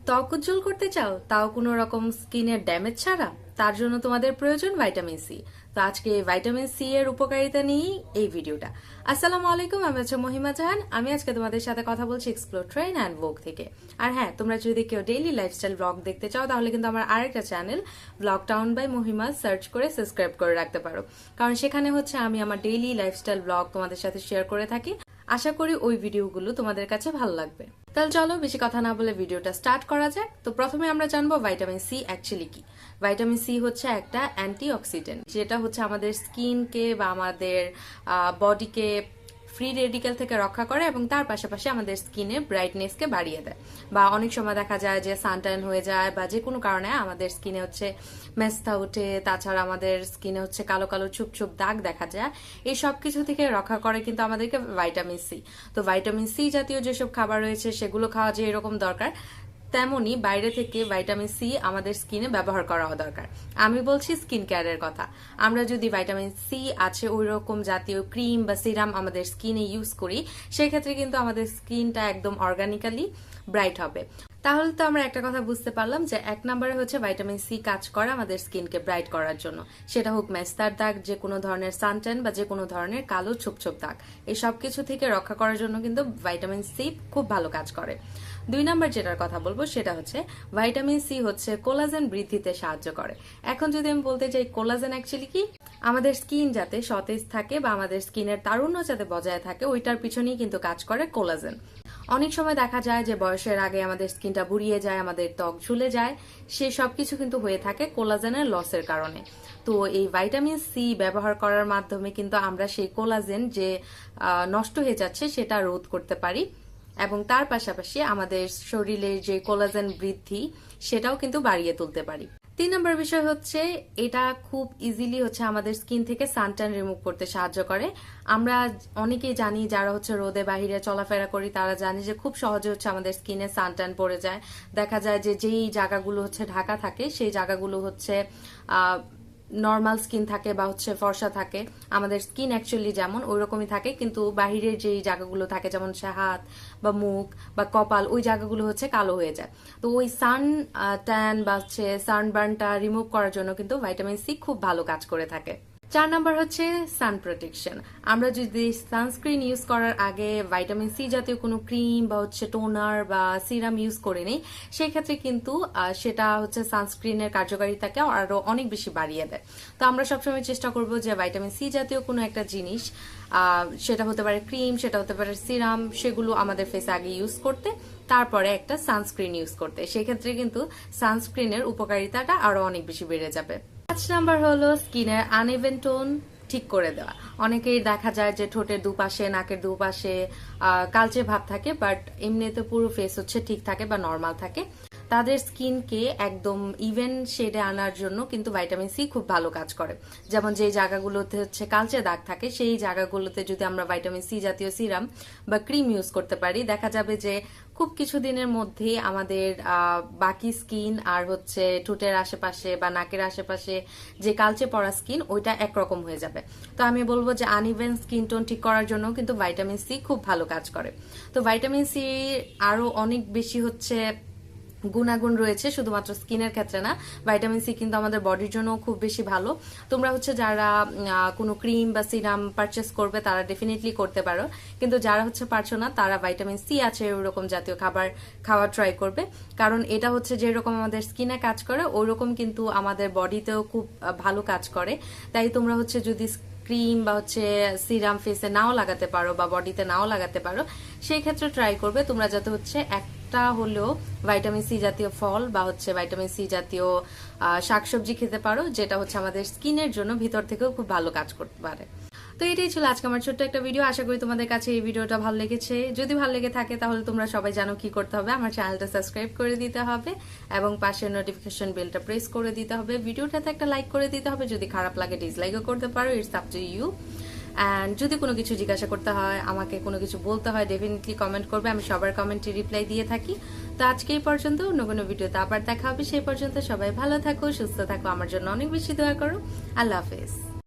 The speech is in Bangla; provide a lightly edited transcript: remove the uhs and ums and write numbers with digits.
ত্বক উজ্জ্বল করতে চাও, তাও কোনো রকম স্কিনের ড্যামেজ ছাড়া? তার জন্য তোমাদের প্রয়োজন ভাইটামিন সি। তো আজকে ভাইটামিন সি এর উপকারিতা নিয়েই এই ভিডিওটা। আসসালামু আলাইকুম, আমি হচ্ছে মহিমা জাহান। আমি আজকে তোমাদের সাথে কথা বলছি এক্সপ্লোর ট্রেন অ্যান্ড ভোগ থেকে। আর হ্যাঁ, তোমরা যদি কেউ ডেইলি লাইফস্টাইল ব্লগ দেখতে চাও, তাহলে কিন্তু আমার আরেকটা channel blog town by Mahima search করে সাবস্ক্রাইব করে রাখতে পারো, কারণ সেখানে হচ্ছে আমি আমার ডেইলি লাইফস্টাইল ব্লগ তোমাদের সাথে শেয়ার করে থাকি। আশা করি ওই ভিডিওগুলো তোমাদের কাছে ভালো লাগবে। তাহলে চলো বেশি কথা না বলে ভিডিওটা স্টার্ট করা যাক। তো প্রথমে আমরা জানবো ভাইটামিন সি অ্যাকচুয়ালি কি। ভাইটামিন সি হচ্ছে একটা অ্যান্টিঅক্সিডেন্ট, যেটা হচ্ছে আমাদের স্কিনকে বা আমাদের বডিকে ফ্রি রেডিক্যাল থেকে রক্ষা করে এবং তার পাশাপাশি আমাদের স্কিনের ব্রাইটনেসকে বাড়িয়ে দেয়। বা অনেক সময় দেখা যায় যে সানট্যান হয়ে যায় বা যে কোনো কারণে আমাদের স্কিনে হচ্ছে মেস্তা ওঠে, তাছাড়া আমাদের স্কিনে হচ্ছে কালো কালো ছুপ ছুপ দাগ দেখা যায়। এই সব কিছু থেকে রক্ষা করে কিন্তু আমাদেরকে ভাইটামিন সি। তো ভাইটামিন সি জাতীয় যেসব খাবার রয়েছে সেগুলো খাওয়া যে এরকম দরকার, তেমনি বাইরে থেকে ভাইটামিন সি আমাদের স্কিনে ব্যবহার করাও দরকার। আমি বলছি স্কিন কেয়ারের কথা। আমরা যদি ভাইটামিন সি আছে ওই রকম জাতীয় ক্রিম বা সিরাম আমাদের স্কিনে ইউজ করি, সেক্ষেত্রে কিন্তু আমাদের স্কিনটা একদম অর্গানিক্যালি ব্রাইট হবে। তাহলে তো আমরা একটা কথা বুঝতে পারলাম যে এক নম্বরে হচ্ছে ভাইটামিন সি কাজ করে আমাদের স্কিনকে ব্রাইট করার জন্য, সেটা হোক মেস্তার দাগ, যে কোনো ধরনের সানট্যান বা যে কোনো ধরনের কালো ছোপ ছোপ দাগ, এই সব কিছু থেকে রক্ষা করার জন্য কিন্তু ভাইটামিন সি খুব ভালো কাজ করে। দুই নাম্বার যেটার কথা বলবো সেটা হচ্ছে ভাইটামিন সি হচ্ছে কোলাজেন বৃদ্ধিতে সাহায্য করে। এখন যদি আমি বলতে চাই কোলাজেন অ্যাকচুয়ালি কি, আমাদের স্কিন যাতে সতেজ থাকে বা আমাদের স্কিনের তারুণ্য যাতে বজায় থাকে, ওইটার পিছনেই কিন্তু কাজ করে কোলাজেন। অনেক সময় দেখা যায় যে বয়সের আগে আমাদের স্কিনটা বুড়িয়ে যায়, আমাদের ত্বক ঝুলে যায়, সে সবকিছু কিন্তু হয়ে থাকে কোলাজেনের লসের কারণে। তো এই ভাইটামিন সি ব্যবহার করার মাধ্যমে কিন্তু আমরা সেই কোলাজেন যে নষ্ট হয়ে যাচ্ছে সেটা রোধ করতে পারি এবং তার পাশাপাশি আমাদের শরীরের যে কোলাজেন বৃদ্ধি সেটাও কিন্তু বাড়িয়ে তুলতে পারি। তিন নম্বর বিষয় হচ্ছে এটা খুব ইজিলি হচ্ছে আমাদের স্কিন থেকে সানট্যান রিমুভ করতে সাহায্য করে। আমরা অনেকেই জানি, যারা হচ্ছে রোদে বাহিরে চলাফেরা করি তারা জানি যে খুব সহজে হচ্ছে আমাদের স্কিনে সানট্যান পড়ে যায়। দেখা যায় যে যেই জায়গাগুলো হচ্ছে ঢাকা থাকে সেই জায়গাগুলো হচ্ছে নর্মাল স্কিন থাকে বা হচ্ছে ফর্সা থাকে। আমাদের স্কিন অ্যাকচুয়ালি যেমন ওই রকমই থাকে, কিন্তু বাহিরের যেই জায়গাগুলো থাকে যেমন হাত বা মুখ বা কপাল, ওই জায়গাগুলো হচ্ছে কালো হয়ে যায়। তো ওই সান ট্যান বা হচ্ছে সানবার্নটা রিমুভ করার জন্য কিন্তু ভাইটামিন সি খুব ভালো কাজ করে থাকে। চার নাম্বার হচ্ছে সান প্রোটেকশন। আমরা যদি সানস্ক্রিন ইউজ করার আগে ভাইটামিন সি জাতীয় কোনো ক্রিম বা হচ্ছে টোনার বা সিরাম ইউজ করে নিই, সেক্ষেত্রে কিন্তু সেটা হচ্ছে সানস্ক্রিনের কার্যকারিতাকে আরো অনেক বেশি বাড়িয়ে দেয়। তো আমরা সবসময় চেষ্টা করব যে ভাইটামিন সি জাতীয় কোনো একটা জিনিস, সেটা হতে পারে ক্রিম, সেটা হতে পারে সিরাম, সেগুলো আমাদের ফেসে আগে ইউজ করতে, তারপরে একটা সানস্ক্রিন ইউজ করতে। সেক্ষেত্রে কিন্তু সানস্ক্রিনের উপকারিতাটা আরো অনেক বেশি বেড়ে যাবে। 5 নাম্বার হলো স্কিনের আনইভেন টোন ঠিক করে দেওয়া। অনেকেই দেখা যায় যে ঠোঁটের দুপাশে, নাকের দুপাশে কালচে ভাব থাকে, বাট এমনিতে পুরো ফেস হচ্ছে ঠিক থাকে বা নর্মাল থাকে। তাদের স্কিনকে একদম ইভেন শেডে আনার জন্য কিন্তু ভাইটামিন সি খুব ভালো কাজ করে। যেমন যে জায়গাগুলোতে হচ্ছে কালচে দাগ থাকে, সেই জায়গাগুলোতে যদি আমরা ভাইটামিন সি জাতীয় সিরাম বা ক্রিম ইউজ করতে পারি, দেখা যাবে যে খুব কিছুদিনের মধ্যেই আমাদের বাকি স্কিন আর হচ্ছে ঠোঁটের আশেপাশে বা নাকের আশেপাশে যে কালচে পড়া স্কিন, ওইটা একরকম হয়ে যাবে। তো আমি বলবো যে আনইভেন স্কিন টোন ঠিক করার জন্য কিন্তু ভাইটামিন সি খুব ভালো কাজ করে। তো ভাইটামিন সি আরো অনেক বেশি হচ্ছে গুণাগুণ রয়েছে, শুধুমাত্র স্কিনের ক্ষেত্রে না। ভাইটামিন সি কিন্তু আমাদের বডির জন্য খুব বেশি ভালো। তোমরা হচ্ছে যারা কোনো ক্রিম বা সিরাম পারচেস করবে তারা ডেফিনেটলি করতে পারো, কিন্তু যারা হচ্ছে পারছো না তারা ভাইটামিন সি আছে ওরকম জাতীয় খাবার খাওয়া ট্রাই করবে, কারণ এটা হচ্ছে যেরকম আমাদের স্কিনে কাজ করে ওইরকম কিন্তু আমাদের বডিতেও খুব ভালো কাজ করে। তাই তোমরা হচ্ছে যদি ক্রিম বা হচ্ছে সিরাম ফেসে নাও লাগাতে পারো বা বডিতে নাও লাগাতে পারো, সেই ক্ষেত্রে ট্রাই করবে তোমরা যাতে হচ্ছে একটা হলেও ভাইটামিন সি জাতীয় ফল বা হচ্ছে ভাইটামিন সি জাতীয় শাকসবজি খেতে পারো, যেটা হচ্ছে আমাদের স্কিনের জন্য ভিতর থেকেও খুব ভালো কাজ করতে পারে। তো এটাই ছিল আজকে আমার ছোট্ট একটা ভিডিও। আশা করি তোমাদের কাছে এই ভিডিওটা ভালো লেগেছে। যদি ভালো লেগে থাকে তাহলে তোমরা সবাই জানো কি করতে হবে, আমার চ্যানেলটা সাবস্ক্রাইব করে দিতে হবে এবং পাশের নোটিফিকেশন বেলটা প্রেস করে দিতে হবে। ভিডিওটাতে একটা লাইক করে দিতে হবে, যদি খারাপ লাগে ডিসলাইকও করতে পারো, it's up to you. And যদি কোনো কিছু জিজ্ঞাসা করতে হয়, আমাকে কোনো কিছু বলতে হয়, ডেফিনেটলি কমেন্ট করবে, আমি সবার কমেন্টে রিপ্লাই দিয়ে থাকি। তো আজকে এই পর্যন্ত, অন্য কোনো ভিডিওতে আবার দেখা হবে। সেই পর্যন্ত সবাই ভালো থাকো, সুস্থ থাকো, আমার জন্য অনেক বেশি দোয়া করো। আল্লাহ হাফেজ।